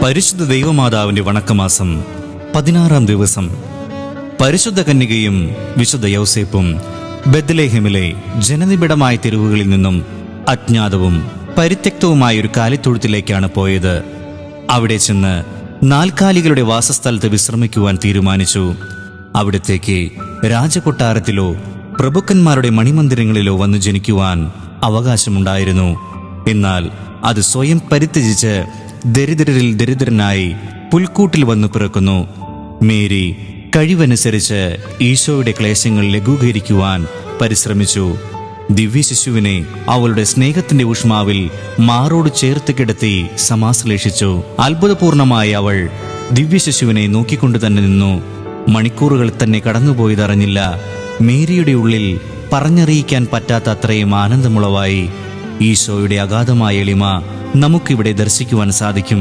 പരിശുദ്ധ ദൈവമാതാവിന്റെ വണക്കമാസം 16-ാം ദിവസം. പരിശുദ്ധ കന്യകയും വിശുദ്ധ യൗസേപ്പും ബെത്ലഹേമിലെ ജനനിബിഡമായ തെരുവുകളിൽ നിന്നും അജ്ഞാതവും പരിത്യക്തവുമായ ഒരു കാലിത്തൊഴുത്തിലേക്കാണ് പോയത്. അവിടെ ചെന്ന് നാൽക്കാലികളുടെ വാസസ്ഥലത്ത് വിശ്രമിക്കുവാൻ തീരുമാനിച്ചു. അവിടത്തേക്ക് രാജകൊട്ടാരത്തിലോ പ്രഭുക്കന്മാരുടെ മണിമന്ദിരങ്ങളിലോ വന്നു ജനിക്കുവാൻ അവകാശമുണ്ടായിരുന്നു. എന്നാൽ അത് സ്വയം പരിത്യജിച്ച് ദരിദ്രരിൽ ദരിദ്രനായി പുൽക്കൂട്ടിൽ വന്നു പിറക്കുന്നു. മേരി കഴിവനുസരിച്ച് ഈശോയുടെ ക്ലേശങ്ങൾ ലഘൂകരിക്കുവാൻ പരിശ്രമിച്ചു. ദിവ്യശിശുവിനെ അവളുടെ സ്നേഹത്തിന്റെ ഊഷ്മാവിൽ മാറോട് ചേർത്ത് കിടത്തി സമാശ്ലേഷിച്ചു. അത്ഭുതപൂർണമായി അവൾ ദിവ്യശിശുവിനെ നോക്കിക്കൊണ്ട് തന്നെ നിന്നു. മണിക്കൂറുകൾ തന്നെ കടന്നുപോയതറിഞ്ഞില്ല. മേരിയുടെ ഉള്ളിൽ പറഞ്ഞറിയിക്കാൻ പറ്റാത്ത അത്രയും ആനന്ദമുളവായി. ഈശോയുടെ അഗാധമായ എളിമ നമുക്കിവിടെ ദർശിക്കുവാൻ സാധിക്കും.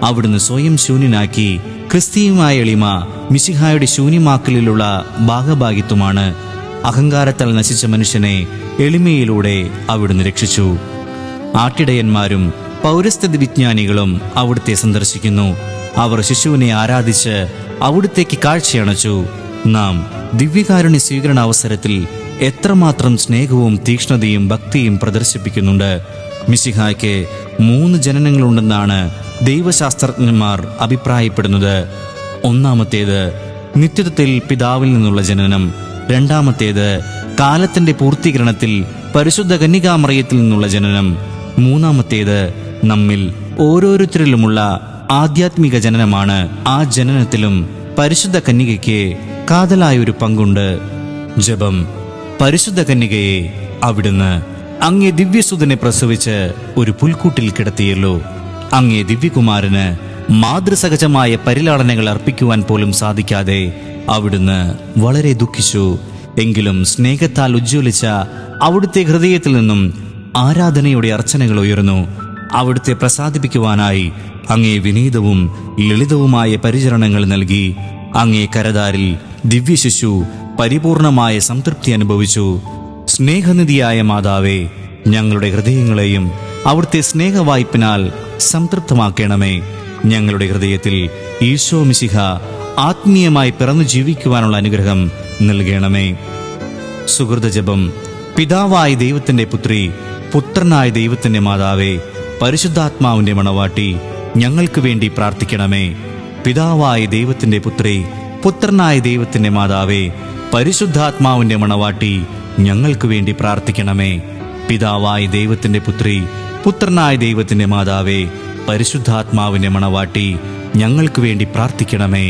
അവിടുന്ന് സ്വയം ശൂന്യനാക്കി. ക്രിസ്തീയമായ എളിമ മിശിഹായുടെ ശൂന്യമാക്കലിലുള്ള ഭാഗഭാഗിത്വമാണ്. അഹങ്കാരത്താൽ നശിച്ച മനുഷ്യനെ എളിമയിലൂടെ അവിടുന്ന് രക്ഷിച്ചു. ആട്ടിടയന്മാരും പൗരസ്ത്യ വിജ്ഞാനികളും അവിടുത്തെ സന്ദർശിക്കുന്നു. അവർ ശിശുവിനെ ആരാധിച്ച് അവിടുത്തേക്ക് കാഴ്ചയണച്ചു. നാം ദിവ്യകാരുണ്യ സ്വീകരണ അവസരത്തിൽ എത്രമാത്രം സ്നേഹവും തീക്ഷ്ണതയും ഭക്തിയും പ്രദർശിപ്പിക്കുന്നുണ്ട്. മിശിഹായ്ക്ക് 3 ജനനങ്ങളുണ്ടെന്നാണ് ദൈവശാസ്ത്രജ്ഞന്മാർ അഭിപ്രായപ്പെടുന്നത്. ഒന്നാമത്തേത് നിത്യത്വത്തിൽ പിതാവിൽ നിന്നുള്ള ജനനം. രണ്ടാമത്തേത് കാലത്തിന്റെ പൂർത്തീകരണത്തിൽ പരിശുദ്ധ കന്യകാമറിയത്തിൽ നിന്നുള്ള ജനനം. മൂന്നാമത്തേത് നമ്മിൽ ഓരോരുത്തരിലുമുള്ള ആധ്യാത്മിക ജനനമാണ്. ആ ജനനത്തിലും പരിശുദ്ധ കന്യകയ്ക്ക് കാതലായൊരു പങ്കുണ്ട്. ജപം. പരിശുദ്ധ കന്യകയെ, അവിടുന്ന് അങ്ങേ ദിവ്യസുതനെ പ്രസവിച്ച് ഒരു പുൽക്കൂട്ടിൽ കിടത്തിയല്ലോ. അങ്ങേ ദിവ്യകുമാരന് മാതൃസഹജമായ പരിലാളനകൾ അർപ്പിക്കുവാൻ പോലും സാധിക്കാതെ അവിടുന്ന് വളരെ ദുഃഖിച്ചു. എങ്കിലും സ്നേഹത്താൽ ഉജ്ജ്വലിച്ച അവിടുത്തെ ഹൃദയത്തിൽ നിന്നും ആരാധനയുടെ അർച്ചനകൾ ഉയർന്നു. അവിടുത്തെ പ്രസാദിപ്പിക്കുവാനായി അങ്ങേ വിനീതവും ലളിതവുമായ പരിചരണങ്ങൾ നൽകി. അങ്ങേ കരതാരിൽ ദിവ്യശിശു പരിപൂർണമായ സംതൃപ്തി അനുഭവിച്ചു. സ്നേഹനിധിയായ മാതാവേ, ഞങ്ങളുടെ ഹൃദയങ്ങളെയും അവിടുത്തെ സ്നേഹവായ്പിനാൽ സംതൃപ്തമാക്കണമേ. ഞങ്ങളുടെ ഹൃദയത്തിൽ ഈശോ മിശിഹ ആത്മീയമായി പിറന്നു ജീവിക്കുവാനുള്ള അനുഗ്രഹം നൽകണമേ. സുഹൃത ജപം. പിതാവായ ദൈവത്തിന്റെ പുത്രി, പുത്രനായ ദൈവത്തിന്റെ മാതാവേ, പരിശുദ്ധാത്മാവിന്റെ മണവാട്ടി, ഞങ്ങൾക്ക് വേണ്ടി പ്രാർത്ഥിക്കണമേ. പിതാവായ ദൈവത്തിന്റെ പുത്രി, പുത്രനായ ദൈവത്തിന്റെ മാതാവേ, പരിശുദ്ധാത്മാവിന്റെ മണവാട്ടി, ഞങ്ങൾക്ക് വേണ്ടി പ്രാർത്ഥിക്കണമേ. പിതാവായ ദൈവത്തിന്റെ പുത്രി, പുത്രനായ ദൈവത്തിന്റെ മാതാവേ, പരിശുദ്ധാത്മാവിന്റെ മണവാട്ടി, ഞങ്ങൾക്ക് വേണ്ടി പ്രാർത്ഥിക്കണമേ.